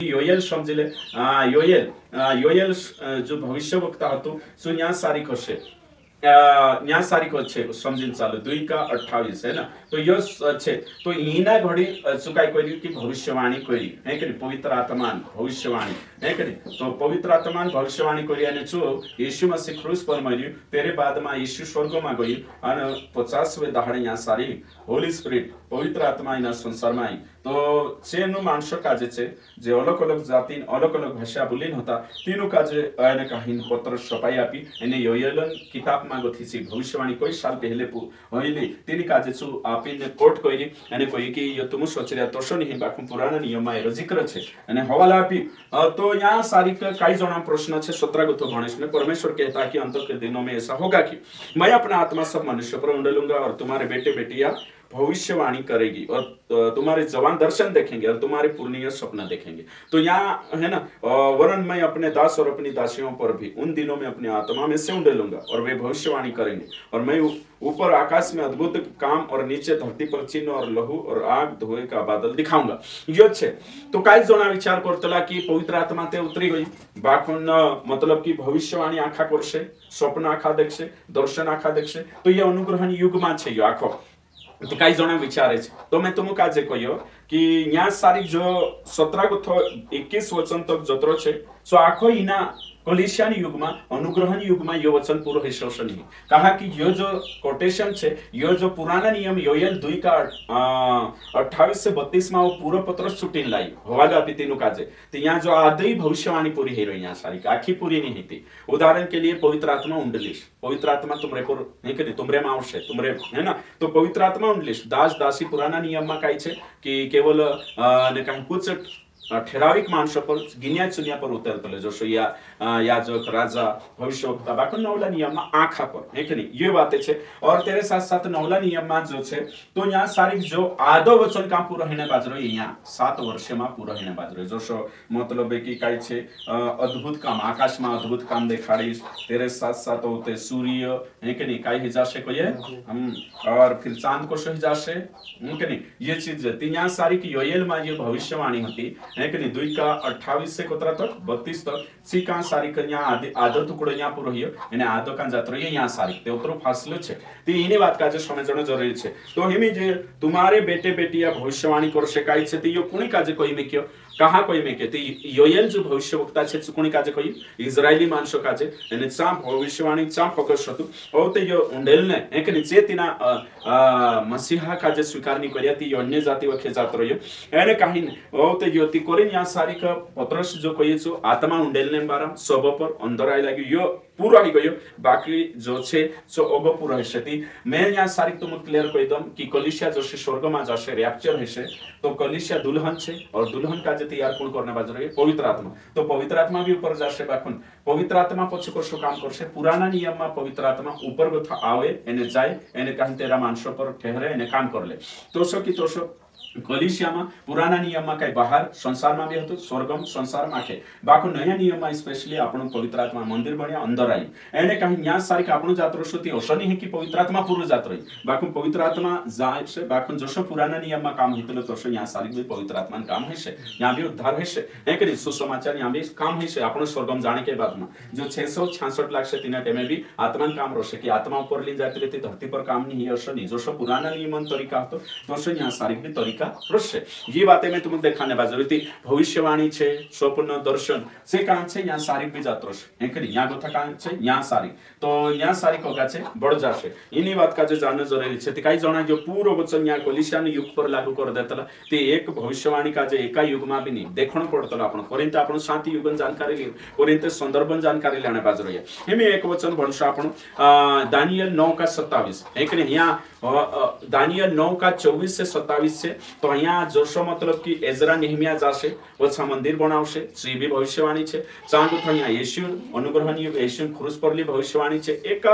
योएल समझले योएल जो भविष्य वक्ता હતો सो यहाँ सारिक હશે न्याय सारिक છે સમજીને ચાલો 2:28 है ना तो यो છે तो ईना घड़ी चुकाई कोई की भविष्यवाणी कोई है कि पवित्र आत्मा भविष्यवाणी है कि तो पवित्र आत्मा भविष्यवाणी कोई અને જો యేసు મસીહ ક્રુસ પર મર્યું તેરે બાદમાં యేసు સ્વર્ગમાં ગયું અને 50વે દાડે यहाँ सारी હોલી સ્પિરિટ પવિત્ર આત્મા એના સંસારમાં આવી તો જેનું માણસો કાજે છે જે અલગ અલગ જાતિ અલગ અલગ ભાષા બોલીને હતા તેનું કાજે એને કહીને પત્ર છપાઈ આપી એને યોએલન કિતાબમાં ગોથી ભવિષ્યવાણી કોઈ સાલ પહેલે હોઈલી તેની કાજે છું આપીને કોટ કરી અને કોઈ કે યો તુમ સોચર્યા તોશો નહીં બાકી પુરાના નિયમમાં એનો જિક્ર છે અને હવાલા આપી तो यहाँ सारी कई जना प्रश्न है 17 गुथो गणेश में परमेश्वर कहता है कि अंत के दिनों में ऐसा होगा कि मैं अपना आत्मा सब मनुष्य पर उंडेलूंगा और तुम्हारे बेटे बेटियां भविष्यवाणी करेगी और तुम्हारे जवान दर्शन देखेंगे और तुम्हारे पूर्णीय सपना देखेंगे तो यहाँ है ना वरन मैं अपने दास और अपनी दासियों पर भी उन दिनों में अपनी आत्मा में से उंडेलूंगा और वे भविष्यवाणी करेंगे और मैं ऊपर आकाश में अद्भुत काम और नीचे धरती पर चिन्ह और लहू और आग धुएं का बादल दिखाऊंगा यो छे तो काई जना विचार करतला की पवित्र आत्मा ते उतरी गई बाखुन मतलब की भविष्यवाणी आखा करशे स्वप्न आखा देखशे दर्शन आखा देखशे तो ये अनुग्रहन युग में छे यो आखो तो कई जना विचारे छे तो मैं तुमको काजे कहियो कि यहाँ सारी जो 17 गुथो 21 वचन तक जतरो छे सो आखो इना कलिसियन युग में अनुग्रहण युग में यो वचन पूरो हिस्सो नहीं कहा कि यो जो कोटेशन छे यो जो पुराना नियम योएल 2:28 से 32 में वो पूरो पत्र छुटी लाई होवागा पीती नु काजे तो यहाँ जो आधी भविष्यवाणी पूरी है यहाँ सारी आखी पूरी नहीं थी उदाहरण के लिए पवित्र आत्मा उंडलिश पवित्र आत्मा तुमरे पर नहीं कि तुमरे में आवशे तुमरे है ना तो पवित्र आत्मा उंडलिश दास दासी पुराना नियम में कई छे कि केवल ने कहीं कुछ ठराविक माणसं पर गिन्या चुन्या पर उतरतले जसो याजक राजा भविष्यवक्ता बाकी नवला नियम में आखा पर है कि नहीं ये बातें छे और तेरे साथ साथ नवला नियम में जो छे तो यहाँ सारी जो आधो वचन काम पूरा होने बाजरो यहाँ 7 वर्ष में पूरा होने बाजरो जसो मतलब है कि कई छे अद्भुत काम आकाश में अद्भुत काम देखाड़ीश तेरे साथ साथ होते सूर्य है कि नहीं कई हिजाशे कोई और फिर चांद को सो हिजाशे है कि नहीं ये चीज यहाँ सारी की योएल में ये भविष्यवाणी होती है कि नहीं 2:28 से कोतरा तक 32 तक सी का सारी कन्या आधो टुकड़ो यहाँ पूरो हियो અને આધો કાં જાત્રો यहाँ सारी તે ઉતરો ફાસલો છે તે એની વાત કાજે સમજણો જરૂરી છે તો હિમી જે तुम्हारे बेटे बेटिया भविष्यवाणी कर શકાય છે તે યો કોણી કાજે કોઈ મે કયો कहा कोई में कहते योएल जो भविष्यवक्ता छे कोणी काजे कोई इजरायली माणसो काजे અને चा भविष्यवाणी चा फोकस હતું ઓ તે યો ઉંડેલને એક નીચે તીના મસીહા કાजे સ્વીકાર ની કર્યા તી અન્ય જાતિ વખે જાત રહ્યો એને કાહી ઓ તે યોતી કોરીન યા સારી ક પત્રસ जो कही छु आत्मा उंडेलने बारा सब पर अंदर आई लाग्यो यो पूरा ही गयो बाकी जो छे सो ओगो पूरा हशेती मैं यहाँ सारी तुम क्लियर कही दम कि कलिसिया जो स्वर्ग में जाशे रैप्चर हशे तो कलिसिया दुल्हन छे और दुल्हन का जे तैयार कोण करने बाजू रही पवित्र आत्मा तो पवित्र आत्मा भी ऊपर जाशे बाखुन पवित्र आत्मा પછી કશું કામ કરશે પુરાના નિયમમાં પવિત્ર આત્મા ઉપર આવે એને જાય એને કાંઈ તેરા માણસો પર ઠહેરે એને કામ કરે તો શો કે તો શો કલિસિયામાં પુરાના નિયમમાં કઈ બહાર સંસારમાં બી હતું સ્વર્ગમ સંસારમાં છે બાકી નયા નિયમમાં સ્પેશિયલી આપણું પવિત્ર આત્મા મંદિર બન્યા અંદર આવી એને કાંઈ ન્યા સારી કે આપણું જાત્રો શુતિ ઓશો નહીં કે પવિત્ર આત્મા પૂરું જાત રહી બાકી પવિત્ર આત્મા જાય છે બાકી જશો પુરાના નિયમમાં કામ હિતલો તોશો ન્યા સારી બી પવિત્ર આત્માનું કામ હશે ન્યા બી ઉદ્ધાર હશે એ કરી સુસમાચાર ન્યા બી કામ હશે આપણું સ્વર્ગમ જાણે કે બાદમાં જો 666 લાખ છે તેના ટાઈમે બી આત્માનું કામ રહેશે કે આત્મા ઉપર લઈ જાતી રહેતી ધરતી પર કામ નહીં હશે નહીં જશો પુરાના નિયમન તરીકા હતો તોશો ન્યા સારી બી તરીકા प्रश्न ये बातें मैं तुमको दिखाने बाजू थी भविष्यवाणी छे स्वप्न दर्शन से कहां छे यहाँ सारी भी जात्रो छे एक यहाँ गोथा कहां छे यहाँ सारी तो यहाँ सारी कोगा छे बढ़ जाशे इनी बात का जो जानना जरूरी छे काई जना जो पूरो वचन यहाँ कलिसियान युग पर लागू कर देतला ते एक भविष्यवाणी का जे एका युग में भी नहीं देखणो पड़तला आपण कोरिंथ आपण शांति युगन जानकारी ली कोरिंथ संदर्भन जानकारी लेने बाजू रही एमे एक वचन भणशो आपण दानियल 9:27 एक ने यहाँ दानियल 9:24 से 27 से तो यहाँ जोशो मतलब कि एजरा नेहमिया जाशे वछा मंदिर बनावशे श्री भी भविष्यवाणी छे चांद तो यहाँ येशू अनुग्रहण युग येशू क्रूस परली भविष्यवाणी छे एक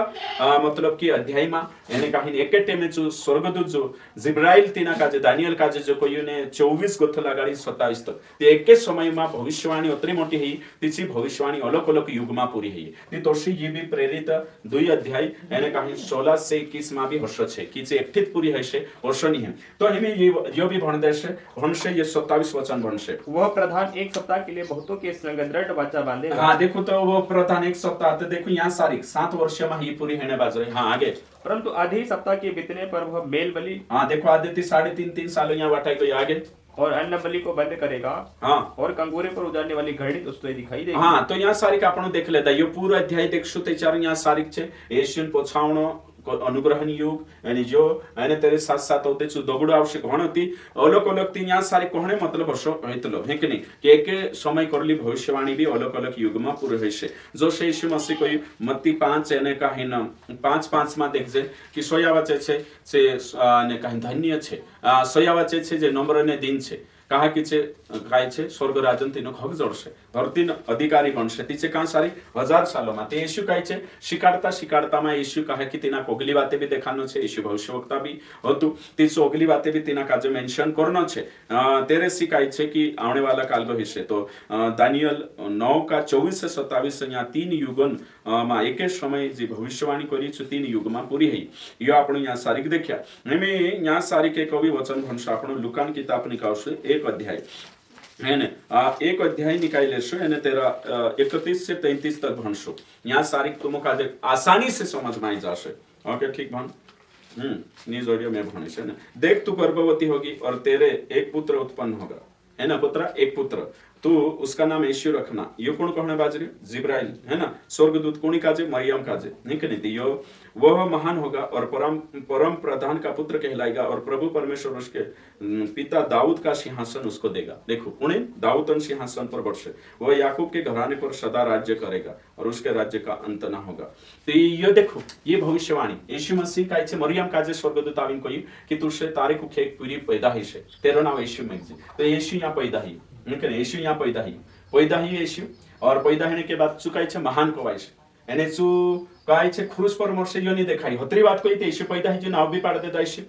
मतलब कि अध्याय में એને કાહીને એક ટાઈમે જો સ્વર્ગદૂત જો जिब्राइल तीना काजे दानियल काजे जो कोयुने 24 गोथ लगाड़ी 27 तक ते एक समय में भविष्यवाणी उतरी मोटी है तिची भविष्यवाणी अलग अलग युग में पूरी है ती तोशी ये भी प्रेरित 2 अध्याय એને કાહી 16 से 21 में भी हर्ष छे कि ईचे एकठीत पूरी हशे ओशनी है तो हमें ये भी भण देशे भणशे ये 27 वचन भणशे वह प्रधान एक सप्ताह के लिए बहुतों के संग दृढ़ वाचा बांधेगा। हाँ देखो तो वो प्रधान एक सप्ताह तो देखो यहाँ सारी 7 वर्ष में ही पूरी होने बाजरे। हाँ आगे परंतु आधे सप्ताह के बीतने पर वह मेल बलि हाँ देखो आधे 3.5 साल यहाँ वाटा कोई आगे और अन्न बलि को बंद करेगा। हाँ और कंगूरे पर उजाड़ने वाली घड़ी उसको दिखाई देगी। हाँ तो यहाँ सारी आपण देख लेता ये पूरा अध्याय देखशु त्याच्यावर यहाँ सारी छे एशियन पोछावणो अनुग्रहन युग आणि जो आणि तेरे साथ साथ होते छु दगड आवश्यक घणती अलग अलग ती यहाँ सारी कोहणे मतलब वर्ष होइतलो है कि नहीं कि एक समय करली भविष्यवाणी भी अलग अलग युग में पूरे होइसे जो से यीशु मसीह कोई मत्ती 5 એને કહી ન 5:5 માં देखजे कि सोया वचे छे से ने કહી धन्य छे सोया वचे छे जे नम्र ने दिन छे कहा कि छे काय छे स्वर्ग राजन तीनो खग जोड़शे धरती अधिकारी बनशे तीचे का सारी 1000 सालों में ते यीशु काय छे शिकारता में यीशु कहे कि तीना कोगली बातें भी देखानो छे यीशु भविष्यवक्ता भी होतु ती सोगली बातें भी तीना काजे मेंशन करनो छे तेरे सिकाय छे कि आने वाला काल भविष्य तो दानियल 9:24 से 27 यहाँ 3 युगन में एक समय जी भविष्यवाणी करी छु 3 युग में पूरी है यो आपण यहाँ सारी देखा हमें यहाँ सारी के कवि वचन भंश आपण लुकान किताब निकालशे एक अध्याय है ने एक अध्याय निकाल लेशो एने तेरा 31 से 33 तक भणशो यहाँ सारी तुम का आसानी से समझ में आई जाशे ओके ठीक भण नी जोड़ियो में भणे छे ने देख तू गर्भवती होगी और तेरे एक पुत्र उत्पन्न होगा है ना पुत्र एक पुत्र तू उसका नाम यीशु रखना यो कौन कहने बाजरी जिब्राइल है ना स्वर्गदूत कोनी काजे मरियम काजे नहीं कहने यो वह महान होगा और परम प्रधान का पुत्र कहलाएगा और प्रभु परमेश्वर उसके पिता दाऊद का सिंहासन उसको देगा देखो उन्हें दाऊद सिंहासन पर बैठे वह याकूब के घराने पर सदा राज्य करेगा और उसके राज्य का अंत ना होगा तो ये देखो ये भविष्यवाणी यीशु मसीह का इच्छे मरियम काजे स्वर्गदूत आविन कोई कि तुझसे तारे कुखे एक पूरी पैदा ही से तेरा नाम यीशु में तो यीशु यहाँ पैदा ही यीशु यहाँ पैदा ही यीशु और पैदा होने के बाद चुकाई छे महान कवाय छे એને શું કાય છે ક્રુસ પર મરશે યો ની દેખાઈ હતરી વાત કોઈ તે ઈશુ पैदा ही जो नाव भी पाड़ देता ईशु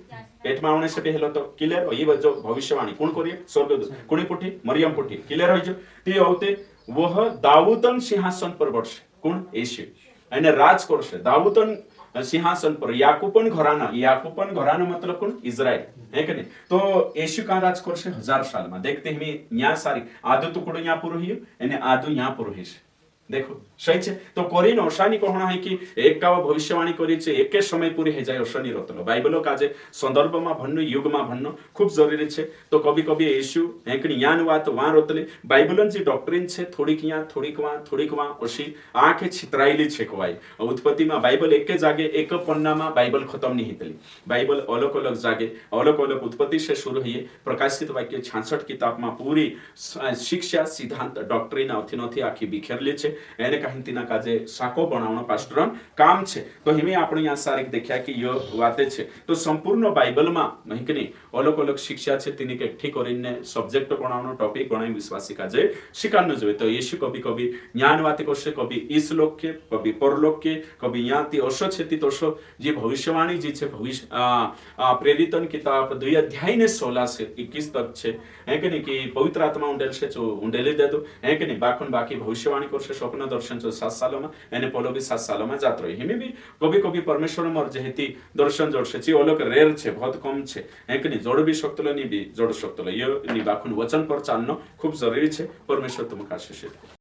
पेटમાં આવણે से પહેલો तो क्लियर ये जो भविष्यवाणी कोण करिए स्वर्गदूत कोणी पुठी मरियम पुठी क्लियर होई जो ती होते वह दाऊदन सिंहासन पर बैठશે कोण ईशु અને રાજ કરશે દાऊदन सिंहासन पर याकूबन घराना मतलब कौन इजराइल है कि नहीं तो यीशु का राज करશે 1000 साल में देखते हम यहाँ सारी आधो टुकड़ो यहाँ पूरो हियो અને आधो यहाँ पूरो हिશે देखो सही छे तो कोरीन ओशानी कहना है कि एक का भविष्यवाणी करी छे एक समय पूरी हे जाय ओशानी रतलो बाइबलो काजे संदर्भ में भन्नु युग में भन्नु खूब जरूरी छे तो कभी कभी यीशु हेकनी यान वात वा रतले बाइबलन जी डॉक्ट्रिन छे थोड़ीक यहाँ थोड़ीक वा ओशी आंखे छितरायली छे कोवाय उत्पत्ति में बाइबल एक जागे एक पन्ना में बाइबल खत्म नहीं हेतली बाइबल अलग अलग जागे अलग अलग उत्पत्ति से शुरू हुई प्रकाशित वाक्य 66 किताब में पूरी शिक्षा सिद्धांत डॉक्ट्रिन अथी आखी बिखेरली छे એને કહીતીના કાજે સાકો બનાવવાનો પાસ્ટરન કામ છે તો હિમે આપણે यहाँ સારી દેખ્યા कि यो વાતે છે તો સંપૂર્ણ બાઇબલમાં નહીં કે अलग अलग शिक्षा છે તેની કે ઠીક કરીને સબ્જેક્ટ બનાવવાનો ટોપિક બનાવી વિશ્વાસી કાજે શીખવાનું જોઈએ તો यीशु कभी कभी ज्ञान वाते करશે कभी इस लोक के कभी परलोक के कभी यहाँ ती अशो છે ती तोशो जे भविष्यवाणी जी છે भविष्य प्रेरितन किताब 2 अध्याय ने 16 से 21 तक છે है कि नहीं कि पवित्र आत्मा उंडेल છે जो उंडेले दे दो है कि नहीं बाकी भविष्यवाणी करશે स्वप्न दर्शन जो 7 सालों में एने पोलो भी 7 सालों में जात रही हिमे भी कभी परमेश्वर मर जेहती दर्शन जोड़से ची अलग रेर छे बहुत कम छे है कि नहीं जोड़ भी शकतलो नहीं भी जोड़ शकतलो ये बाखुन वचन पर चालनो खूब जरूरी छे परमेश्वर तुमका आशीष दे।